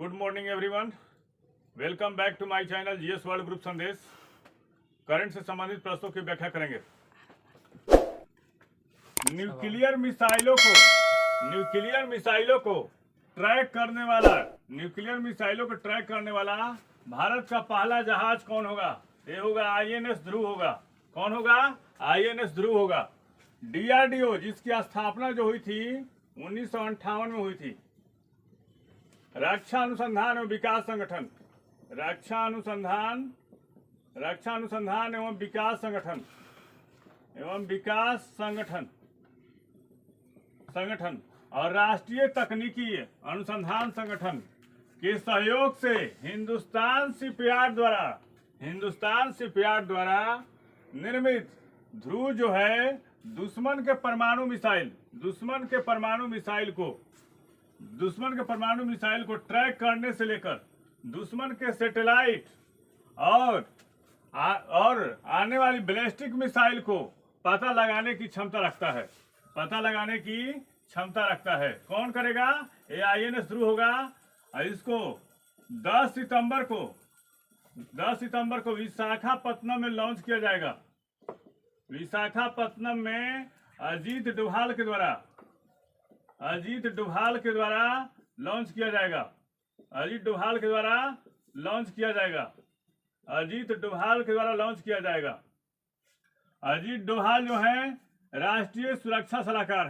Good morning everyone, welcome back to my channel GS world group संदेश। Current से संबंधित प्रश्नों की व्याख्या करेंगे। न्यूक्लियर मिसाइलों को ट्रैक करने वाला भारत का पहला जहाज कौन होगा? ये होगा INS ध्रुव होगा। कौन होगा? INS ध्रुव होगा। DRDO जिसकी स्थापना जो हुई थी 1958 में हुई थी। रक्षा अनुसंधान एवं विकास संगठन, रक्षा अनुसंधान एवं विकास संगठन और राष्ट्रीय तकनीकी अनुसंधान संगठन के सहयोग से हिंदुस्तान शिपयार्ड द्वारा निर्मित ध्रुव जो है दुश्मन के परमाणु मिसाइल को ट्रैक करने से लेकर दुश्मन के सैटेलाइट और आने वाली बैलिस्टिक मिसाइल को पता लगाने की क्षमता रखता है। कौन करेगा? ये INS ध्रुव होगा। और इसको 10 सितंबर को विशाखापत्तनम में लॉन्च किया जाएगा। विशाखापत्तनम में अजीत डोभाल के द्वारा लॉन्च किया जाएगा। अजीत डोभाल के द्वारा अजीत डोभाल जो है राष्ट्रीय सुरक्षा सलाहकार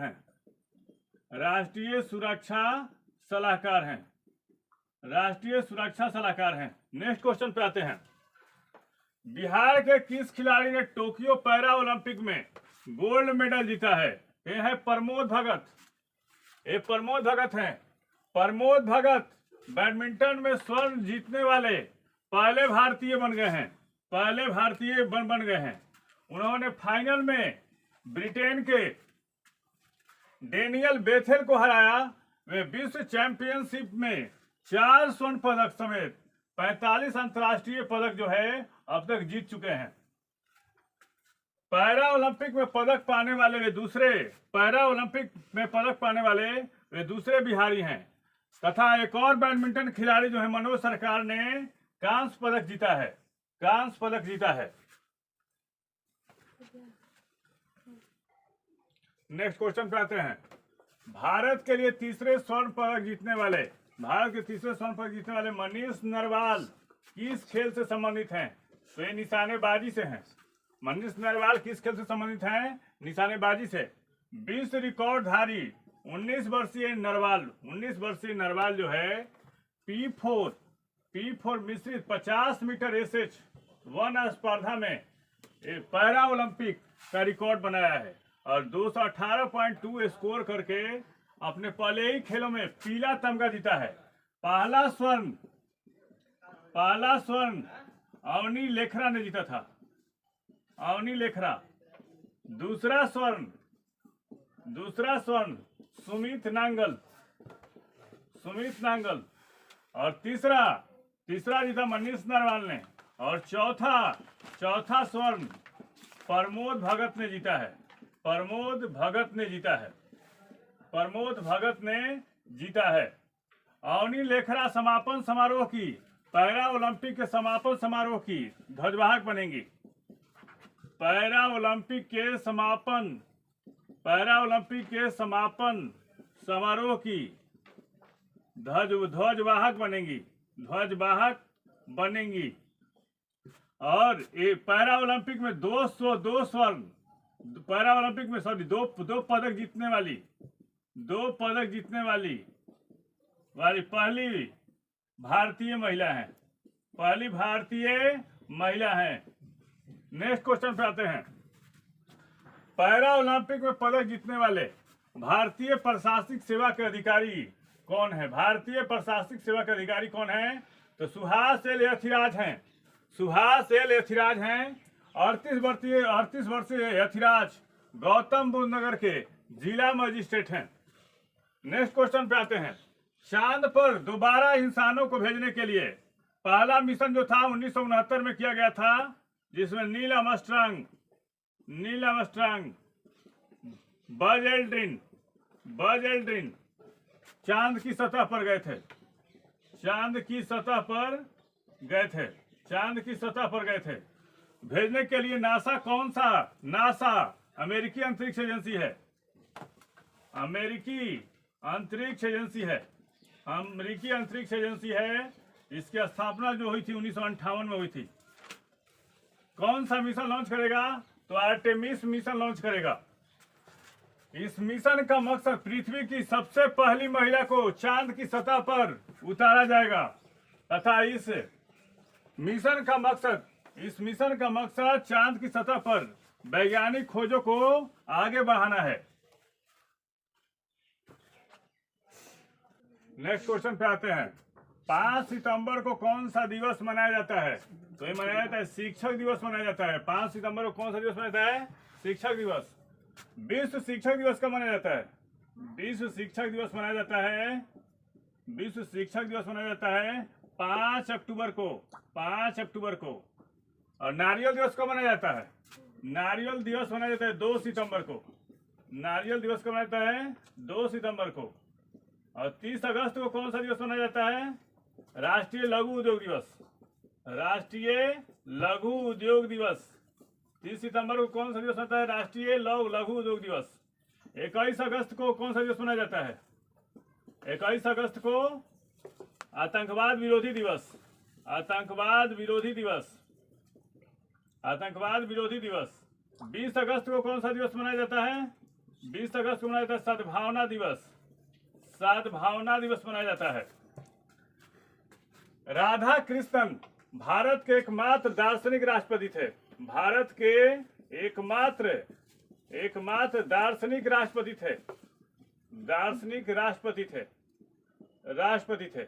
हैं। नेक्स्ट क्वेश्चन पे आते हैं। बिहार के किस खिलाड़ी ने टोक्यो पैरा ओलंपिक में गोल्ड मेडल जीता है? ये है प्रमोद भगत। ये प्रमोद भगत बैडमिंटन में स्वर्ण जीतने वाले पहले भारतीय बन गए हैं। उन्होंने फाइनल में ब्रिटेन के डेनियल बेथेल को हराया। वे विश्व चैंपियनशिप में 4 स्वर्ण पदक समेत 45 अंतर्राष्ट्रीय पदक जो है अब तक जीत चुके हैं। पैरा ओलंपिक में पदक पाने वे दूसरे बिहारी हैं। तथा एक और बैडमिंटन खिलाड़ी जो है मनोज सरकार ने कांस्य पदक जीता है। नेक्स्ट क्वेश्चन पे आते हैं। भारत के तीसरे स्वर्ण पदक जीतने वाले मनीष नरवाल किस खेल से संबंधित हैं? तो ये निशानेबाजी से हैं। मनीष नरवाल किस खेल से संबंधित हैं? निशानेबाजी से। विश्व रिकॉर्ड धारी 19 वर्षीय नरवाल जो है P4 मिश्रित 50 मीटर SH1 स्पर्धा में पैरा ओलंपिक का रिकॉर्ड बनाया है और 218.2 स्कोर करके अपने पहले ही खेलों में पीला तमगा जीता है। पहला स्वर्ण अवनी लेखरा ने जीता था। दूसरा स्वर्ण सुमित नांगल और तीसरा जीता मनीष नरवाल ने और चौथा स्वर्ण प्रमोद भगत ने जीता है। अवनी लेखरा पैरा ओलंपिक के समापन समारोह की ध्वजवाहक बनेंगी। पैरा ओलंपिक के समापन समारोह की ध्वजवाहक बनेंगी। और ये पैरा ओलंपिक में दो पदक जीतने वाली पहली भारतीय महिला हैं। नेक्स्ट क्वेश्चन पे आते हैं। पैरा ओलंपिक में पदक जीतने वाले भारतीय प्रशासनिक सेवा के अधिकारी कौन है? तो सुहास एल यथिराज हैं। 38 वर्षीय यथिराज गौतम बुद्ध नगर के जिला मजिस्ट्रेट हैं। नेक्स्ट क्वेश्चन पे आते हैं। चांद पर दोबारा इंसानों को भेजने के लिए पहला मिशन जो था 1969 में किया गया था, जिसमें नील आर्मस्ट्रांग, बज एल्ड्रिन चांद की सतह पर गए थे। चांद की सतह पर गए थे, चांद की सतह पर गए थे। भेजने के लिए नासा कौन सा, नासा अमेरिकी अंतरिक्ष एजेंसी है, अमेरिकी अंतरिक्ष एजेंसी है, अमेरिकी अंतरिक्ष एजेंसी है। इसकी स्थापना जो हुई थी 1958 में हुई थी। कौन सा मिशन लॉन्च करेगा, तो आर्टेमिस मिशन लॉन्च करेगा। इस मिशन का मकसद पृथ्वी की सबसे पहली महिला को चांद की सतह पर उतारा जाएगा तथा इस मिशन का मकसद चांद की सतह पर वैज्ञानिक खोजों को आगे बढ़ाना है। नेक्स्ट क्वेश्चन पे आते हैं। 5 सितंबर को कौन सा दिवस मनाया जाता है, तो ये मनाया जाता है शिक्षक दिवस मनाया जाता है। 5 सितंबर को कौन सा दिवस मनाया जाता है, शिक्षक दिवस। विश्व शिक्षक दिवस कब मनाया जाता है, विश्व शिक्षक दिवस मनाया जाता है, विश्व शिक्षक दिवस मनाया जाता है 5 अक्टूबर को, 5 अक्टूबर को। और नारियल दिवस कब मनाया जाता है, नारियल दिवस मनाया जाता है 2 सितंबर को, नारियल दिवस कब मनाया जाता है 2 सितंबर को। और 30 अगस्त को कौन सा दिवस मनाया जाता है, राष्ट्रीय लघु उद्योग दिवस, राष्ट्रीय लघु उद्योग दिवस। 30 सितंबर को कौन सा दिवस होता है, राष्ट्रीय लघु उद्योग दिवस। 21 अगस्त को कौन सा दिवस मनाया जाता है, 21 अगस्त को आतंकवाद विरोधी दिवस, आतंकवाद विरोधी दिवस, आतंकवाद विरोधी दिवस। 20 अगस्त को कौन सा दिवस मनाया जाता है, 20 अगस्त को मनाया जाता है सद्भावना दिवस, सद्भावना दिवस मनाया जाता है। राधा कृष्णन भारत के एकमात्र दार्शनिक राष्ट्रपति थे, भारत के एकमात्र दार्शनिक राष्ट्रपति थे, दार्शनिक राष्ट्रपति थे, राष्ट्रपति थे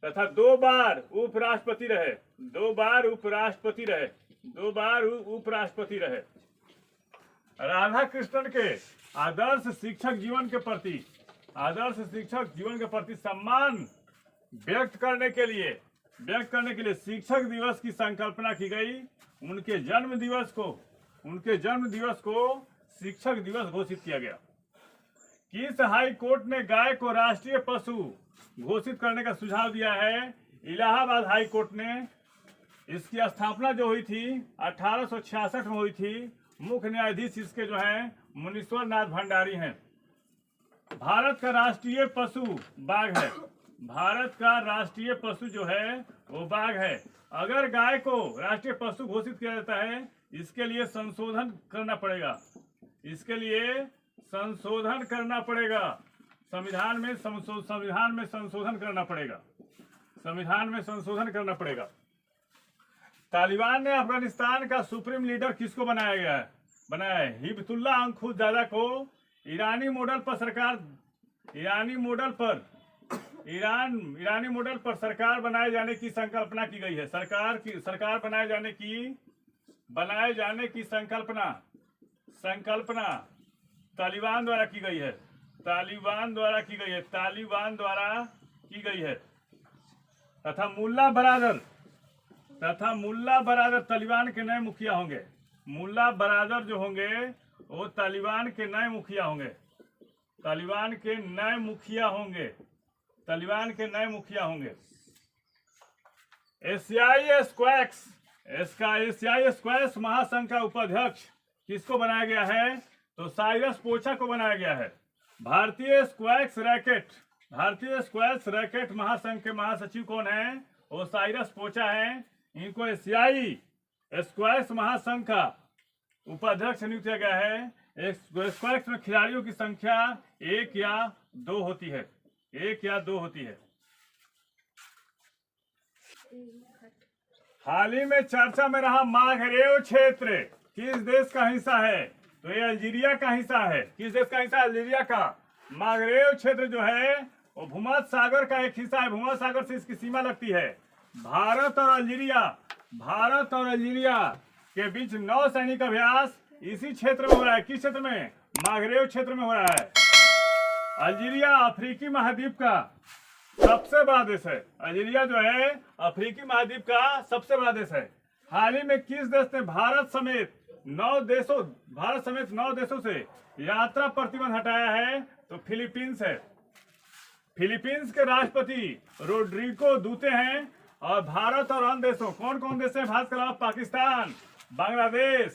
तथा 2 बार उपराष्ट्रपति रहे, 2 बार उपराष्ट्रपति रहे, 2 बार उपराष्ट्रपति रहे। राधा कृष्णन के आदर्श शिक्षक जीवन के प्रति, आदर्श शिक्षक जीवन के प्रति सम्मान व्यक्त करने के लिए शिक्षक दिवस की संकल्पना की गई। उनके जन्म दिवस को शिक्षक दिवस घोषित किया गया। किस हाई कोर्ट ने गाय को राष्ट्रीय पशु घोषित करने का सुझाव दिया है, इलाहाबाद हाई कोर्ट ने। इसकी स्थापना जो हुई थी 1866 में हुई थी। मुख्य न्यायाधीश इसके जो हैं मुनीश्वर नाथ भंडारी हैं। भारत का राष्ट्रीय पशु बाघ है, भारत का राष्ट्रीय पशु जो है वो बाघ है। अगर गाय को राष्ट्रीय पशु घोषित किया जाता है, इसके लिए संशोधन करना पड़ेगा, इसके लिए संशोधन करना पड़ेगा, संविधान में संशोधन करना पड़ेगा, संविधान में संशोधन करना पड़ेगा। तालिबान ने अफगानिस्तान का सुप्रीम लीडर किसको बनाया है, हिबतुल्लाह अखुंदजादा को। ईरानी मॉडल पर सरकार बनाए जाने की संकल्पना की गई है। सरकार बनाए जाने की संकल्पना तालिबान द्वारा की गई है, तालिबान द्वारा की गई है। तथा मुल्ला बरादर तालिबान के नए मुखिया होंगे। मुल्ला बरादर जो होंगे वो तालिबान के नए मुखिया होंगे, तालिबान के नए मुखिया होंगे, तालिबान के नए मुखिया होंगे। एशियाई स्क्वैश महासंघ का उपाध्यक्ष किसको बनाया गया है, तो साइरस पोचा को बनाया गया है। भारतीय स्क्वैश रैकेट महासंघ के महासचिव कौन है, वो साइरस पोचा है। इनको एशियाई स्क्वैश महासंघ का उपाध्यक्ष नियुक्त किया गया है। स्क्वैश में खिलाड़ियों की संख्या 1 या 2 होती है, 1 या 2 होती है। हाल ही में चर्चा में रहा माघरेव क्षेत्र किस देश का हिस्सा है, तो ये अल्जीरिया का हिस्सा है। किस देश का हिस्सा है, अल्जीरिया का। माघरेव क्षेत्र जो है वो भूमध्य सागर का एक हिस्सा है, भूमध्य सागर से इसकी सीमा लगती है। भारत और अल्जीरिया के बीच नौसैनिक अभ्यास इसी क्षेत्र में हो रहा है। किस क्षेत्र में, माघरेव क्षेत्र में हो रहा है। अल्जीरिया अफ्रीकी महाद्वीप का सबसे बड़ा देश है। अल्जीरिया जो है अफ्रीकी महाद्वीप का सबसे बड़ा देश है। हाल ही में किस देश ने भारत समेत 9 देशों से यात्रा प्रतिबंध हटाया है, तो फिलीपींस है। फिलीपींस के राष्ट्रपति रोड्रिगो दूते हैं। और भारत और अन्य देशों, कौन कौन देश हैं भारत के अलावा? Pakistan, Bangladesh,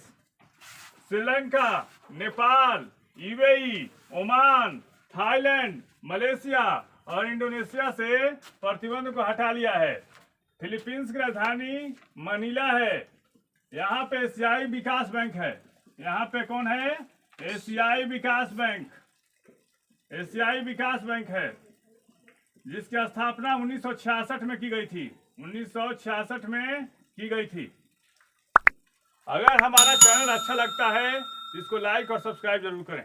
Sri Lanka, Nepal, UAE, Oman, Thailand, Malaysia और इंडोनेशिया से प्रतिबंध को हटा लिया है। फिलीपींस की राजधानी मनीला है। यहाँ पे एशियाई विकास बैंक है। यहाँ पे कौन है? एशियाई विकास बैंक। एशियाई विकास बैंक है जिसकी स्थापना 1966 में की गई थी। 1966 में की गई थी। अगर हमारा चैनल अच्छा लगता है तो इसको लाइक और सब्सक्राइब जरूर करें।